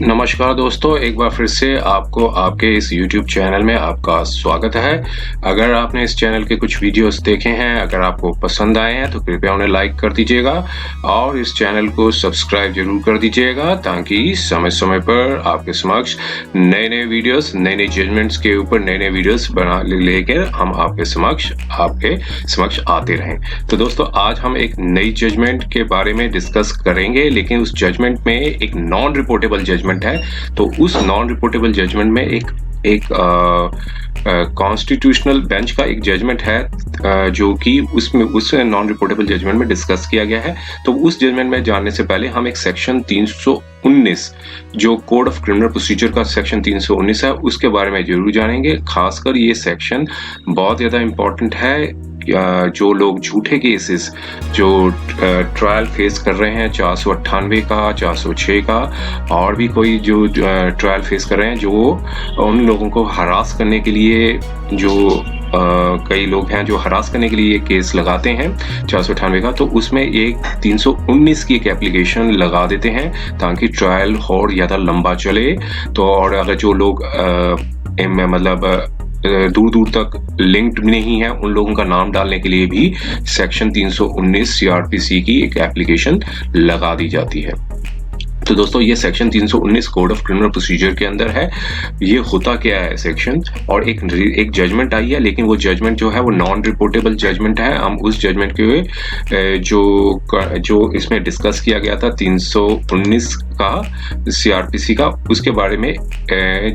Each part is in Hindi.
नमस्कार दोस्तों, एक बार फिर से आपको आपके इस YouTube चैनल में आपका स्वागत है। अगर आपने इस चैनल के कुछ वीडियोस देखे हैं, अगर आपको पसंद आए हैं तो कृपया उन्हें लाइक कर दीजिएगा और इस चैनल को सब्सक्राइब जरूर कर दीजिएगा ताकि समय-समय पर आपके समक्ष नए-नए वीडियोस, नए-नए जजमेंट्स के ऊपर नए-नए वीडियोस बना लेकर हम आपके समक्ष आते रहें। तो दोस्तों, आज हम एक नई जजमेंट के बारे में डिस्कस करेंगे, लेकिन उस जजमेंट में एक नॉन रिपोर्टेबल जजमेंट है। तो उस नॉन रिपोर्टेबल जजमेंट में एक कॉन्स्टिट्यूशनल बेंच का एक जजमेंट है जो कि उस नॉन रिपोर्टेबल जजमेंट में डिस्कस किया गया है। तो उस जजमेंट में जानने से पहले हम एक सेक्शन 319 जो कोड ऑफ क्रिमिनल प्रोसीजर का सेक्शन 319 है उसके बारे में जरूर जानेंगे। खासकर ये सेक्शन बहुत ज्यादा इम्पोर्टेंट है। जो लोग झूठे केसेस जो ट्रायल फेस कर रहे हैं 498 का, 406 का और भी कोई जो ट्रायल फेस कर रहे हैं, जो उन लोगों को हरास करने के लिए जो कई लोग हैं जो हरास करने के लिए केस लगाते हैं 498 का, तो उसमें एक 319 की एक एप्लीकेशन लगा देते हैं ताकि ट्रायल और ज़्यादा लंबा चले। तो और अगर जो लोग दूर दूर तक लिंक्ड नहीं है, उन लोगों का नाम डालने के लिए भी सेक्शन 319 सीआरपीसी की एक एप्लीकेशन लगा दी जाती है। तो दोस्तों, ये section 319 code of criminal procedure के अंदर है। ये होता क्या है सेक्शन, और एक जजमेंट आई है, लेकिन वो जजमेंट जो है वो नॉन रिपोर्टेबल जजमेंट है। हम उस जजमेंट के जो इसमें डिस्कस किया गया था 319 का सीआरपीसी का, उसके बारे में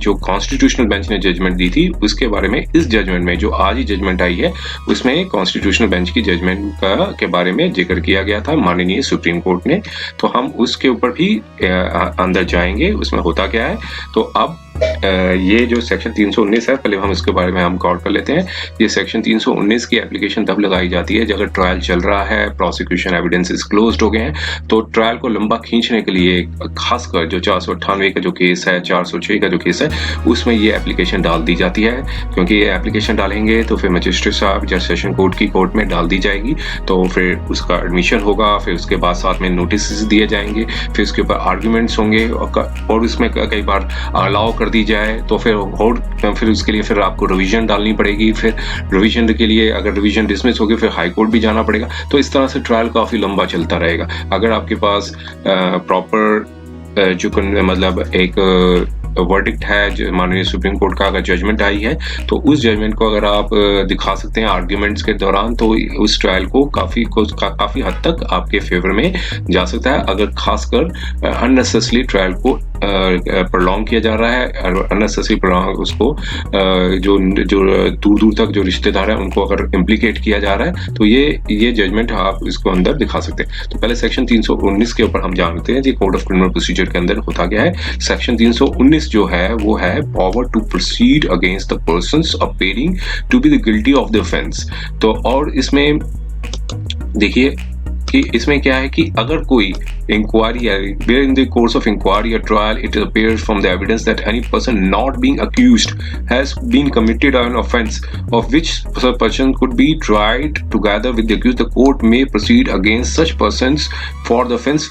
जो कॉन्स्टिट्यूशनल बेंच ने जजमेंट दी थी उसके बारे में इस जजमेंट में जो आज ही जजमेंट आई है उसमें कॉन्स्टिट्यूशनल बेंच की जजमेंट के बारे में जिक्र किया गया था माननीय सुप्रीम कोर्ट ने। तो हम उसके ऊपर भी अंदर जाएंगे, उसमें होता क्या है। तो अब ये जो सेक्शन 319 है, पहले हम इसके बारे में हम गौर कर लेते हैं। ये सेक्शन 319 की एप्लीकेशन तब लगाई जाती है जब ट्रायल चल रहा है, प्रोसिक्यूशन एविडेंसेस क्लोज्ड हो गए हैं, तो ट्रायल को लंबा खींचने के लिए खासकर जो 498 का जो केस है, 406 का जो केस है, उसमें ये एप्लीकेशन डाल दी जाती है। क्योंकि ये एप्लीकेशन डालेंगे तो फिर मजिस्ट्रेट साहब या सेशन कोर्ट की कोर्ट में डाल दी जाएगी, तो फिर उसका एडमिशन होगा, फिर उसके बाद साथ में नोटिस दिए जाएंगे, फिर उसके ऊपर आर्ग्यूमेंट्स होंगे और उसमें कई बार अलाउ कर दी जाए तो फिर उसके लिए फिर आपको रिवीजन डालनी पड़ेगी। फिर रिवीजन के लिए अगर रिवीजन डिसमिस होगी फिर हाई कोर्ट भी जाना पड़ेगा। तो इस तरह से ट्रायल काफी लंबा चलता रहेगा। अगर आपके पास प्रॉपर एक वर्डिक्ट है जो माननीय सुप्रीम कोर्ट का अगर जजमेंट आई है, तो उस जजमेंट को अगर आप दिखा सकते हैं आर्ग्यूमेंट्स के दौरान, तो उस ट्रायल को काफी हद तक आपके फेवर में जा सकता है। अगर खासकर अननेसेसरी ट्रायल को प्रोलॉन्ग किया जा रहा है, अननेसेसरी उसको जो दूर दूर तक जो रिश्तेदार है उनको अगर इम्प्लीकेट किया जा रहा है, तो ये जजमेंट आप इसको अंदर दिखा सकते हैं। तो पहले सेक्शन 319 के ऊपर हम जानते हैं जी कोड ऑफ क्रिमिनल प्रोसीजर के अंदर होता क्या है। सेक्शन 319 जो है वो है power to proceed against the persons appearing to be the guilty of the offence. तो और इसमें देखिए कि इसमें क्या है कि अगर कोई इंक्वायरी है, where in the course of inquiry or trial it appears from the evidence that any person not being accused has been committed an offence of which person could be tried together with the accused, the court may proceed against such persons for the offence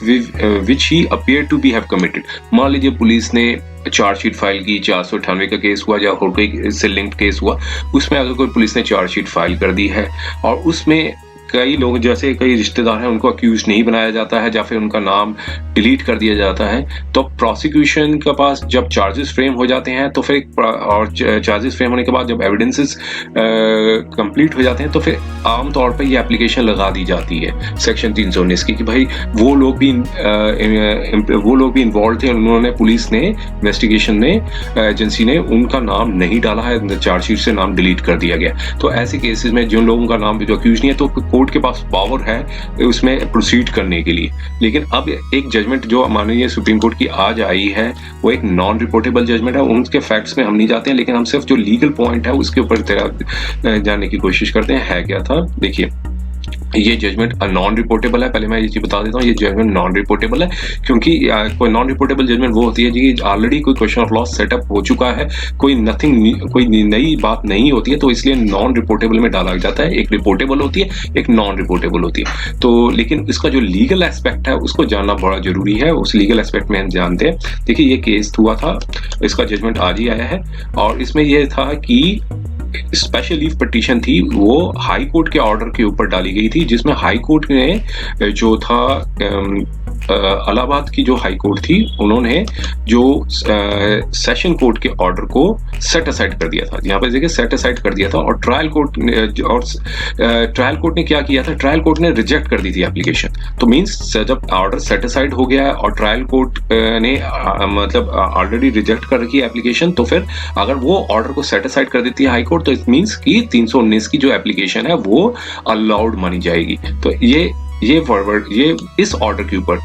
which he appeared to be have committed। मान लीजिए पुलिस ने चार्जशीट फाइल की, 498 का केस हुआ या और कोई इससे लिंक्ड केस हुआ, उसमें अगर कोई पुलिस ने चार्जशीट फाइल कर दी है और उसमें कई लोग जैसे कई रिश्तेदार हैं उनको अक्यूज नहीं बनाया जाता है या फिर उनका नाम डिलीट कर दिया जाता है, तो प्रोसिक्यूशन के पास जब चार्जेस फ्रेम हो जाते हैं तो फिर और चार्जेस फ्रेम होने के बाद जब एविडेंसेस कंप्लीट हो जाते हैं तो फिर आमतौर पर ये एप्लीकेशन लगा दी जाती है सेक्शन 319 की कि भाई वो लोग भी इन्वॉल्व थे, उन्होंने पुलिस ने इन्वेस्टिगेशन ने एजेंसी ने उनका नाम नहीं डाला है, चार्जशीट से नाम डिलीट कर दिया गया। तो ऐसे केसेस में जिन लोगों का नाम जो अक्यूज नहीं है, तो कोर्ट के पास पावर है उसमें प्रोसीड करने के लिए। लेकिन अब एक जजमेंट जो माननीय सुप्रीम कोर्ट की आज आई है वो एक नॉन रिपोर्टेबल जजमेंट है। उनके फैक्ट्स में हम नहीं जाते हैं, लेकिन हम सिर्फ जो लीगल पॉइंट है उसके ऊपर जानने की कोशिश करते हैं। है क्या था देखिए, ये जजमेंट नॉन रिपोर्टेबल है। पहले मैं ये चीज बता देता हूँ, ये जजमेंट नॉन रिपोर्टेबल है, क्योंकि कोई नॉन रिपोर्टेबल जजमेंट वो होती है जी ऑलरेडी कोई क्वेश्चन ऑफ लॉ सेटअप हो चुका है, कोई नई बात नहीं होती है, तो इसलिए नॉन रिपोर्टेबल में डाला जाता है। एक रिपोर्टेबल होती है, एक नॉन रिपोर्टेबल होती है। तो लेकिन इसका जो लीगल एस्पेक्ट है उसको जानना बड़ा जरूरी है। उस लीगल एस्पेक्ट में हम जानते हैं। देखिए ये केस हुआ था, इसका जजमेंट आज ही आया है, और इसमें यह था कि स्पेशल लीव पिटीशन थी, वो हाई कोर्ट के ऑर्डर के ऊपर डाली गई थी, जिसमें हाई कोर्ट ने जो था इलाहाबाद की जो हाई कोर्ट थी, उन्होंने जो सेशन कोर्ट के ऑर्डर को सेट असाइड कर दिया था। यहाँ पे देखिए सेट असाइड कर दिया था, और ट्रायल कोर्ट ने क्या किया था, ट्रायल कोर्ट ने रिजेक्ट कर दी थी एप्लीकेशन। तो मींस जब ऑर्डर सेट असाइड हो गया है और ट्रायल कोर्ट ने मतलब ऑलरेडी रिजेक्ट कर रखी है एप्लीकेशन, तो फिर अगर वो ऑर्डर को सेट असाइड कर देती है हाई कोर्ट, तो इट मींस कि 319 की जो एप्लीकेशन है वो अलाउड मानी जाएगी। तो ये फॉरवर्ड ये इस ऑर्डर के ऊपर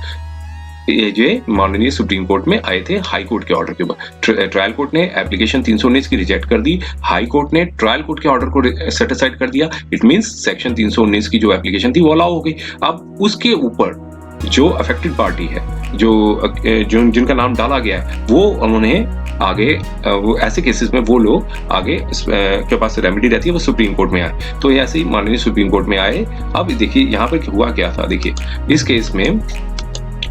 ये जो माननीय सुप्रीम कोर्ट में आए थे हाई कोर्ट के ऑर्डर के ऊपर, ट्रायल कोर्ट ने एप्लीकेशन 319 की रिजेक्ट कर दी, हाई कोर्ट ने ट्रायल कोर्ट के ऑर्डर को सेट असाइड कर दिया। इट मींस सेक्शन 319 की जो एप्लीकेशन थी वो अलाउ हो गई। अब उसके ऊपर जो अफेक्टेड पार्टी है, जो जिनका नाम डाला गया है, वो उन्होंने आगे वो ऐसे केसेस में वो लोग आगे के पास रेमेडी रहती है, वो सुप्रीम कोर्ट में आए। तो ऐसे ही माननीय सुप्रीम कोर्ट में आए। अब देखिए यहाँ पर हुआ क्या था। देखिए इस केस में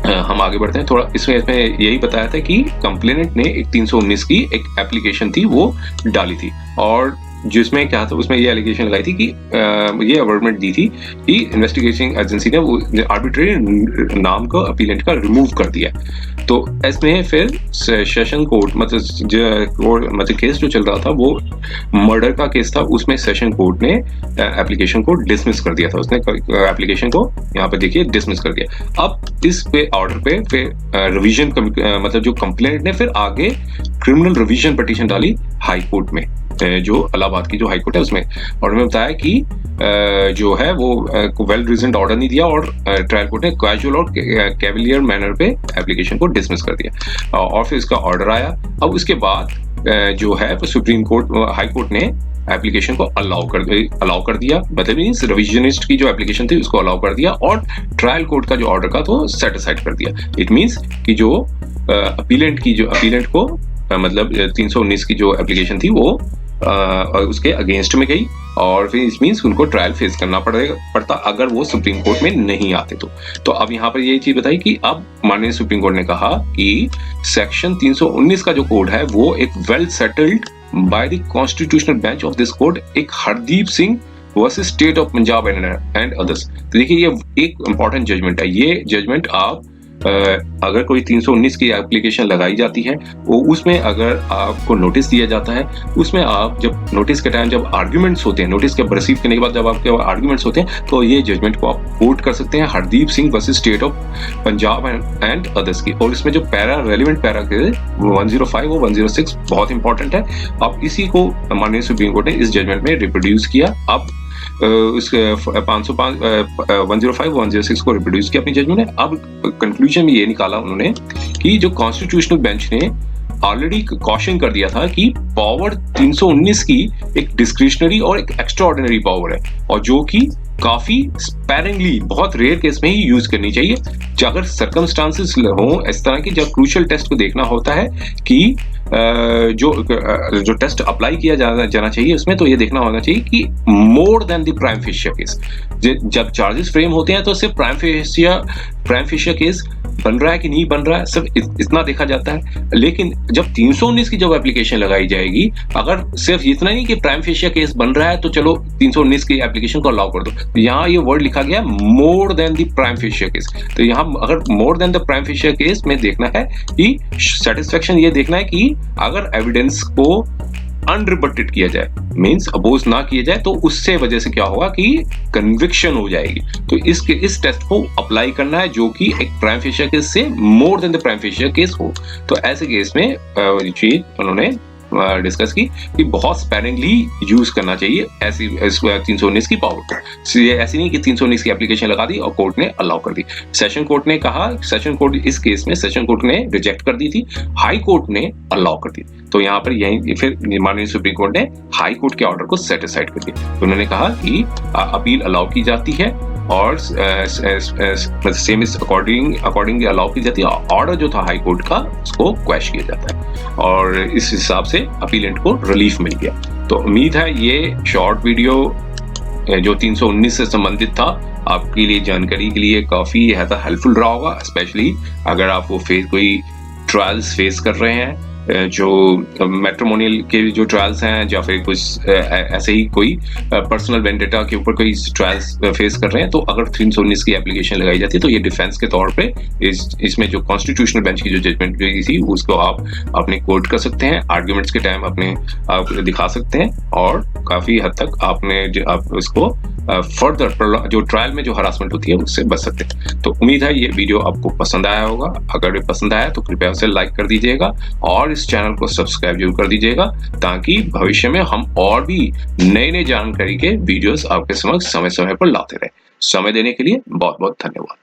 हम आगे बढ़ते हैं थोड़ा। इसमें यही बताया था कि कंप्लेनेंट ने एक 319 की एक एप्लीकेशन थी वो डाली थी, और जिसमें क्या था, उसमें ये एलिगेशन लगाई थी कि ये अवर्टमेंट दी थी कि इन्वेस्टिगेशन एजेंसी ने वो आर्बिट्रेरी नाम को अपीलेंट का रिमूव कर दिया। तो इसमें फिर सेशन कोर्ट मतलब केस जो चल रहा था वो मर्डर का केस था, उसमें सेशन कोर्ट ने एप्लीकेशन को डिसमिस कर दिया था। उसने एप्लीकेशन को यहाँ पे देखिए डिसमिस कर दिया। अब इस पे ऑर्डर पे फिर रिवीजन मतलब जो कंप्लेंट ने फिर आगे क्रिमिनल रिवीजन पिटीशन डाली हाई कोर्ट में, जो इलाहाबाद की जो हाई कोर्ट है उसमें। और मैं बताया कि जो है वो वेल रीजन्ड ऑर्डर नहीं दिया, और ट्रायल कोर्ट ने कैजुअल और कैविलियर मैनर पे एप्लीकेशन को डिसमिस कर दिया, और फिर इसका ऑर्डर आया। अब उसके बाद जो है सुप्रीम कोर्ट हाई कोर्ट ने एप्लीकेशन को अलाउ कर दिया, मतलब मींस रिविजनिस्ट की जो एप्लीकेशन थी उसको अलाउ कर दिया, और ट्रायल कोर्ट का जो ऑर्डर का तो सेट असाइड कर दिया। इट मींस कि जो अपीलेंट को मतलब 319 की जो एप्लीकेशन थी वो उसके अगेंस्ट में गई, और फिर इस मींस उनको ट्रायल फेस करना पड़ता अगर वो सुप्रीम कोर्ट में नहीं आते तो अब यहाँ पर ये चीज बताई कि अब माननीय सुप्रीम कोर्ट ने कहा कि सेक्शन 319 का जो कोड है वो एक well settled by the constitutional bench of this court, एक Hardeep Singh versus state of Punjab and others. तो देखिए ये एक इंपॉर्टेंट जजमेंट है। ये जजमेंट आप अगर कोई 319 की एप्लीकेशन लगाई जाती है, वो उसमें अगर आपको नोटिस दिया जाता है, उसमें आप जब नोटिस के टाइम जब आर्ग्यूमेंट्स होते हैं, नोटिस के रिसीव करने के बाद जब आपके आर्ग्यूमेंट्स होते हैं, तो ये जजमेंट को आप कोट कर सकते हैं Hardeep Singh versus state of Punjab and others की। और इसमें जो रेलिवेंट पैरा 105 और 106 बहुत इंपॉर्टेंट है। अब इसी को माननीय सुप्रीम कोर्ट ने इस जजमेंट में रिप्रोड्यूस किया। अब उस 505 105 106 को रिप्रोड्यूस किया अपनी जजमेंट ने। अब कंक्लूजन में ये निकाला उन्होंने कि जो कॉन्स्टिट्यूशनल बेंच ने ऑलरेडी कॉशन कर दिया था कि पावर 319 की एक डिस्क्रिशनरी और एक एक्स्ट्रा ऑर्डिनरी पावर है, और जो कि काफी स्पेरिंगली बहुत रेयर केस में ही यूज करनी चाहिए। अगर सर्कमस्टांसेस हो इस तरह की, जब क्रूशियल टेस्ट को देखना होता है कि जो टेस्ट अप्लाई किया जाना चाहिए उसमें, तो ये देखना होना चाहिए कि more than the prime fascia case. जब चार्जेस फ्रेम होते हैं तो सिर्फ प्राइम फेशिया केस बन रहा है कि नहीं बन रहा है, सिर्फ इतना देखा जाता है। लेकिन जब 319 की जब एप्लीकेशन लगाई जाएगी, अगर सिर्फ इतना नहीं कि प्राइम फेशिया केस बन रहा है तो चलो 319 की एप्लीकेशन को अलाउ कर दो, तो यहाँ ये वर्ड लिखा गया more than the prime fascia case. तो यहाँ अगर more than the prime fascia case में देखना है कि सेटिस्फेक्शन ये देखना है कि अगर एविडेंस को अनरिबटेड किया जाए, मींस अपोज ना किया जाए, तो उससे वजह से क्या होगा कि कन्विक्शन हो जाएगी। तो इस टेस्ट को अप्लाई करना है जो कि एक प्राइम फेशिया केस से more than the prime fascia case हो। तो ऐसे केस में चीज उन्होंने डिस्कस की कि बहुत स्पेरिंगली यूज करना चाहिए ऐसी 319 की पावर को। ये ऐसी नहीं कि 319 की एप्लीकेशन लगा दी और कोर्ट ने अलाउ कर दी। सेशन कोर्ट ने कहा, सेशन कोर्ट इस केस में सेशन कोर्ट ने रिजेक्ट कर दी थी, हाई कोर्ट ने अलाउ कर दी। तो यहाँ पर यही फिर माननीय सुप्रीम कोर्ट ने हाई कोर्ट के ऑर्डर को सेटिस्फाइड कर दिया। तो उन्होंने कहा कि अपील अलाउ की जाती है और सेम इज अकॉर्डिंग अलाउ की जाती है। ऑर्डर जो था हाई कोर्ट का उसको क्वैश किया जाता है और इस हिसाब से अपीलेंट को रिलीफ मिल गया। तो उम्मीद है ये शॉर्ट वीडियो जो 319 से संबंधित था आपके लिए जानकारी के लिए काफी हेल्पफुल रहा होगा, स्पेशली अगर आप वो कोई ट्रायल्स फेस कर रहे हैं, जो मैट्रिमोनियल के जो ट्रायल्स हैं या फिर कुछ ऐसे ही कोई पर्सनल वेंडेटा के ऊपर कोई ट्रायल्स फेस कर रहे हैं, तो अगर 319 की एप्लीकेशन लगाई जाती है तो ये डिफेंस के तौर पे इसमें जो कॉन्स्टिट्यूशनल बेंच की जो जजमेंट गई थी उसको आप अपने कोर्ट कर सकते हैं, आर्ग्यूमेंट्स के टाइम अपने आप दिखा सकते हैं और काफी हद तक आप उसको फर्दर जो ट्रायल में जो हरासमेंट होती है उससे बच सकते हैं। तो उम्मीद है ये वीडियो आपको पसंद आया होगा। अगर ये पसंद आया तो कृपया उसे लाइक कर दीजिएगा और इस चैनल को सब्सक्राइब जरूर कर दीजिएगा ताकि भविष्य में हम और भी नई जानकारी के वीडियोस आपके समक्ष समय समय पर लाते रहे। समय देने के लिए बहुत बहुत धन्यवाद।